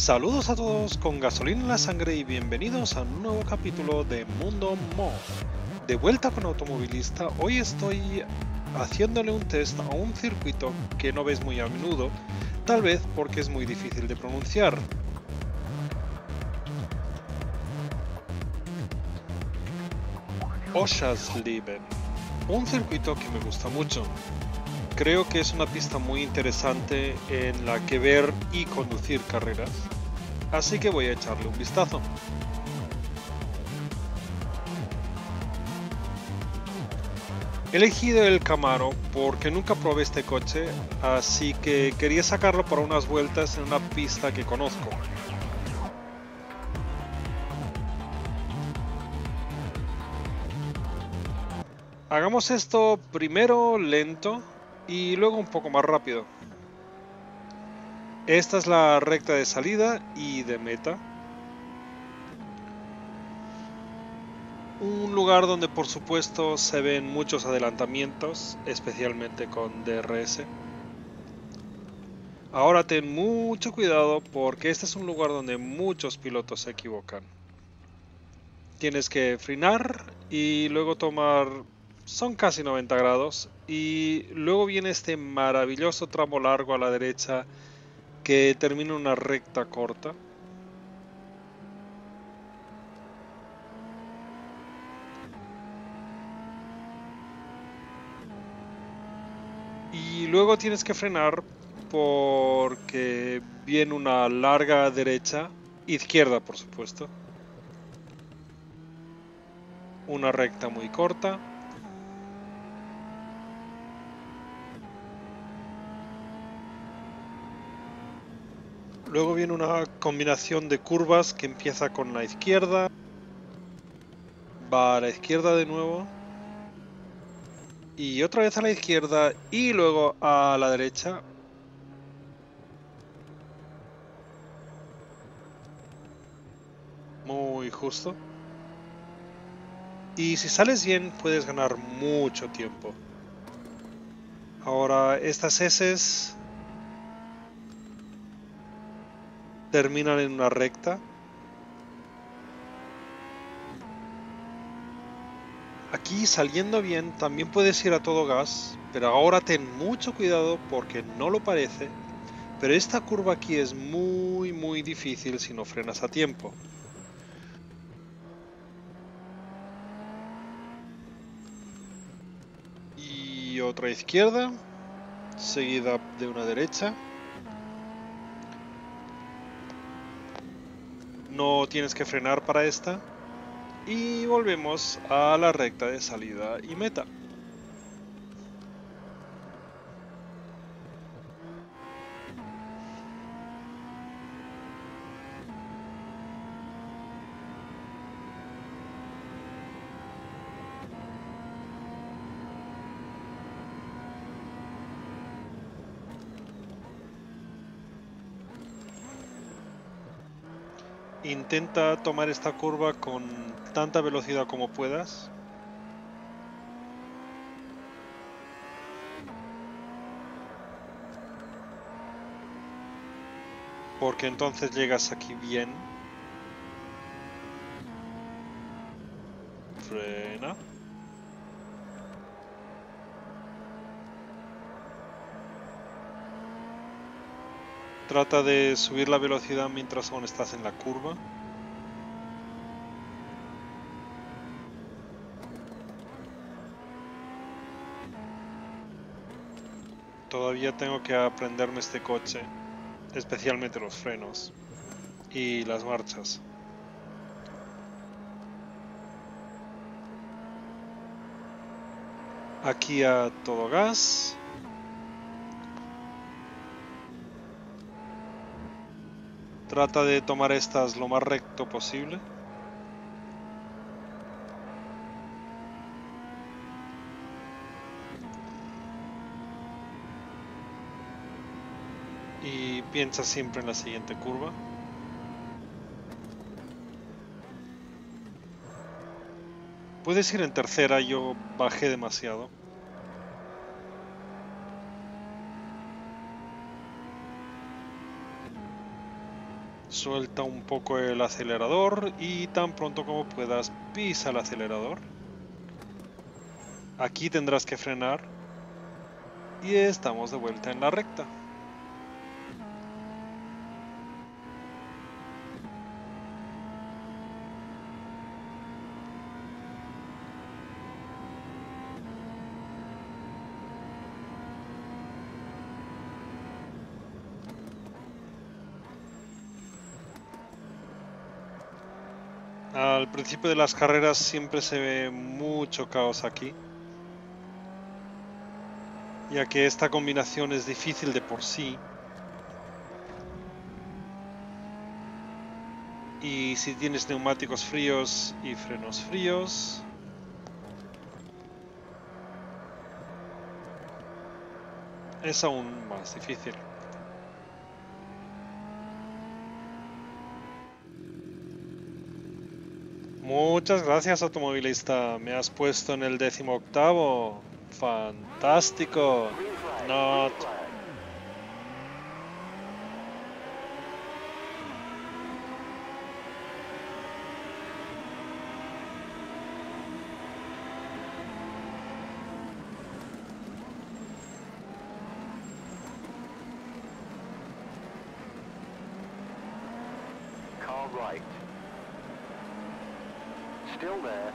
Saludos a todos con gasolina en la sangre y bienvenidos a un nuevo capítulo de Mundo Mod. De vuelta con Automovilista, hoy estoy haciéndole un test a un circuito que no ves muy a menudo, tal vez porque es muy difícil de pronunciar. Oschersleben, un circuito que me gusta mucho. Creo que es una pista muy interesante en la que ver y conducir carreras, así que voy a echarle un vistazo. He elegido el Camaro porque nunca probé este coche, así que quería sacarlo para unas vueltas en una pista que conozco. Hagamos esto primero lento y luego un poco más rápido. Esta es la recta de salida y de meta. Un lugar donde por supuesto se ven muchos adelantamientos, especialmente con DRS. Ahora ten mucho cuidado porque este es un lugar donde muchos pilotos se equivocan. Tienes que frenar y luego tomar, son casi 90 grados, y luego viene este maravilloso tramo largo a la derecha que termina en una recta corta. Y luego tienes que frenar porque viene una larga derecha, izquierda por supuesto, una recta muy corta. Luego viene una combinación de curvas que empieza con la izquierda, va a la izquierda de nuevo, y otra vez a la izquierda y luego a la derecha. Muy justo. Y si sales bien puedes ganar mucho tiempo. Ahora estas S's terminan en una recta. Aquí saliendo bien también puedes ir a todo gas, pero ahora ten mucho cuidado porque no lo parece, pero esta curva aquí es muy difícil si no frenas a tiempo. Y otra izquierda, seguida de una derecha. No tienes que frenar para esta. Y volvemos a la recta de salida y meta. Intenta tomar esta curva con tanta velocidad como puedas. Porque entonces llegas aquí bien. Frena. Trata de subir la velocidad mientras aún estás en la curva. Todavía tengo que aprenderme este coche, especialmente los frenos y las marchas. Aquí a todo gas. Trata de tomar estas lo más recto posible. Y piensa siempre en la siguiente curva. Puedes ir en tercera, yo bajé demasiado. Suelta un poco el acelerador y tan pronto como puedas pisa el acelerador. Aquí tendrás que frenar y estamos de vuelta en la recta. Al principio de las carreras siempre se ve mucho caos aquí, ya que esta combinación es difícil de por sí. Y si tienes neumáticos fríos y frenos fríos, es aún más difícil. Muchas gracias, automovilista. Me has puesto en el 18º. Fantástico. Not. Car right. Still there.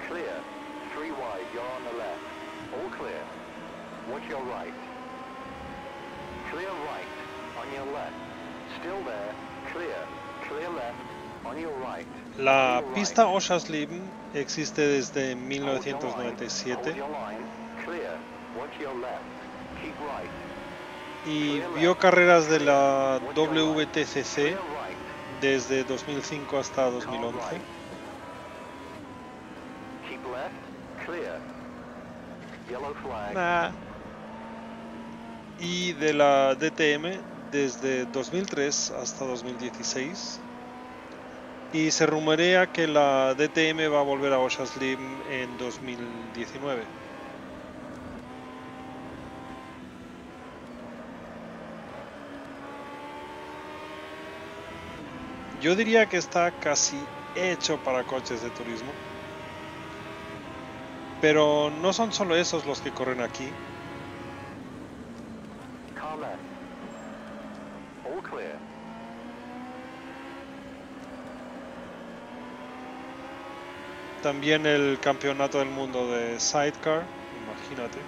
Clear. 3 wide, you're on the left. All clear. Watch your right. Clear right. On your left. Still there. Clear. Clear left. On your right. La pista Oschersleben existe desde Hold 1997 your line. Clear. Watch your left. Keep right. y vio carreras de la Clear WTCC right. desde 2005 hasta Car 2011 right. Keep left. Clear. Yellow flag. y de la DTM desde 2003 hasta 2016. Y se rumorea que la DTM va a volver a Oschersleben en 2019. Yo diría que está casi hecho para coches de turismo. Pero no son solo esos los que corren aquí. Car left. All clear. También el campeonato del mundo de Sidecar, imagínate.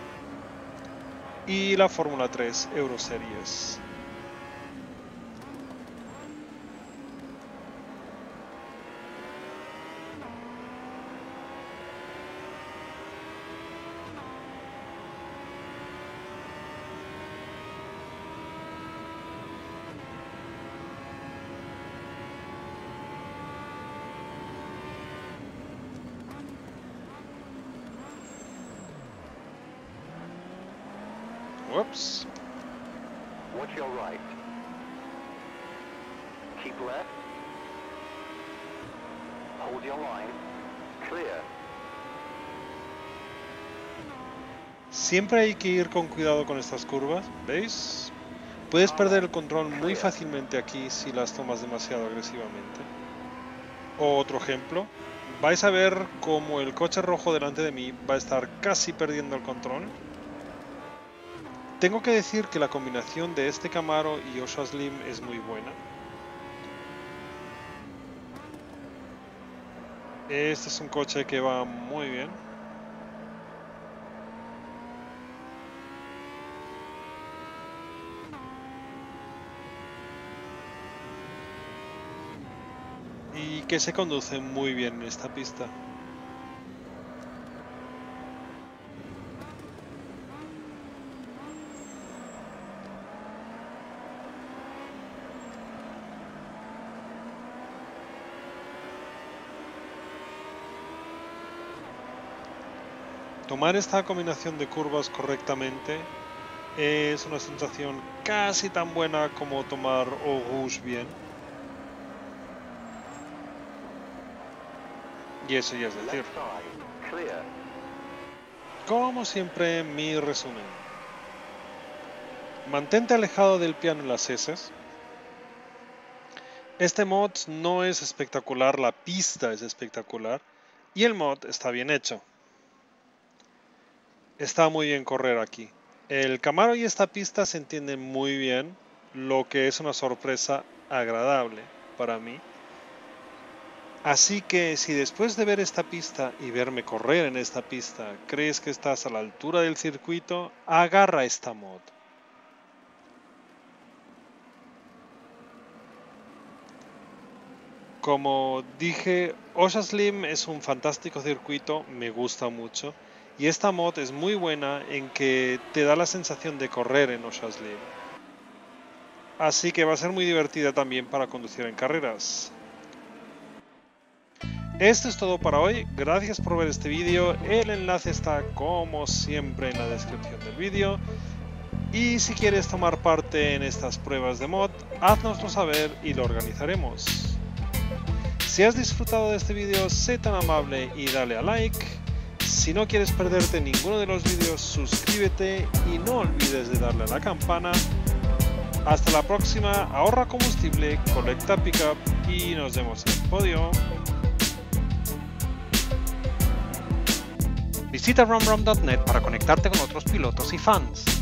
Y la Fórmula 3 Euroseries. Whoops. Watch your right. Keep left. Hold your line. Clear. Siempre hay que ir con cuidado con estas curvas, ¿veis? Puedes perder el control muy fácilmente aquí si las tomas demasiado agresivamente. Otro ejemplo, vais a ver cómo el coche rojo delante de mí va a estar casi perdiendo el control. Tengo que decir que la combinación de este Camaro y Oschersleben es muy buena. Este es un coche que va muy bien. Y que se conduce muy bien en esta pista. Tomar esta combinación de curvas correctamente es una sensación casi tan buena como tomar Eau Rouge bien. Y eso ya es decir. Left side. Clear. Como siempre, mi resumen. Mantente alejado del piano en las heces. Este mod no es espectacular, la pista es espectacular y el mod está bien hecho. Está muy bien correr aquí. El Camaro y esta pista se entienden muy bien, lo que es una sorpresa agradable para mí. Así que si después de ver esta pista y verme correr en esta pista crees que estás a la altura del circuito, agarra esta mod. Como dije, Osaslim es un fantástico circuito, me gusta mucho. Y esta mod es muy buena en que te da la sensación de correr en Osaslim. Así que va a ser muy divertida también para conducir en carreras. Esto es todo para hoy, gracias por ver este vídeo, el enlace está como siempre en la descripción del vídeo. Y si quieres tomar parte en estas pruebas de mod, haznoslo saber y lo organizaremos. Si has disfrutado de este vídeo, sé tan amable y dale a like. Si no quieres perderte ninguno de los vídeos, suscríbete y no olvides de darle a la campana. Hasta la próxima, ahorra combustible, colecta pickup y nos vemos en el podio. Visita romrom.net para conectarte con otros pilotos y fans.